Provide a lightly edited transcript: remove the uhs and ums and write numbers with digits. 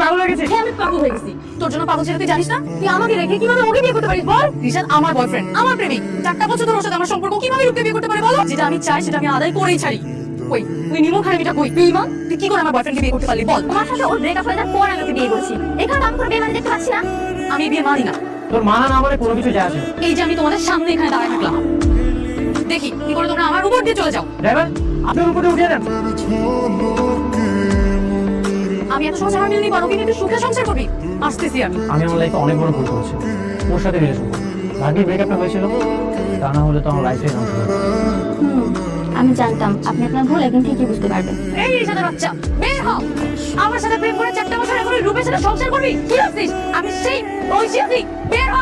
পাগল হয়ে গেছিস? হ্যাঁ আমি পাগল হয়ে গেছি। তোর জন্য পাগল ছেলে তুই জানিস না? তুই আমাকে রেখে কিভাবে ওকে বিয়ে করতে পারিস বল? রিশাদ আমার বয়ফ্রেন্ড, আমার প্রেমিক। 4টা বছর ধরে ওর সাথে আমার সম্পর্ক, কিভাবে রূপকে বিয়ে করতে পারে বলো? যেটা আমি চাই সেটা আমি আদায় করেই ছাড়ি। কই তুই নিমো খারাপিটা কই? তুই ইমান, তুই কি করে আমার বয়ফ্রেন্ডকে বিয়ে করতে পারলি বল? তোমার সাথে ওর ব্রেকআপ হয়ে যাওয়ার পর আমি ওকে বিয়ে করেছি। এখানে আমি কোনো বিয়ে মানে দেখতে পাচ্ছি না। আমি বিয়ে মানি না। তোর মানা না মানে কোনো কিছু যায় আসে না। এই যে আমি তোমাদের সামনে এখানে দাঁড়ায় থাকলাম, দেখি কি করে তোমরা আমার উপর দিয়ে চলে যাও। ড্রাইভার, আপনি ওর উপরে উঠিয়ে দেন। আমি এত সহজে হার মেনে নিব, ওকে নিয়ে তুই সুখে সংসার করবি? আসতেছি আমি। আমি আমার লাইফে অনেক বড় ভুল করেছি, ওর সাথে রিলেশন করবো। ভাগ্যে ব্রেকআপটা হয়েছিল, তা না হলে তো আমার লাইফে ধ্বংস হয়ে যেত। আমি জানতাম আপনি আপনার ভুল একদিন ঠিকই বুঝতে পারবেন। এই রিশাদের বাচ্চা, বের হ। আমার সাথে প্রেম করে 4টা বছর এখন রূপের সাথে সংসার করবি? কি ভাবছিস আমি সেই ঐশী? বের হ।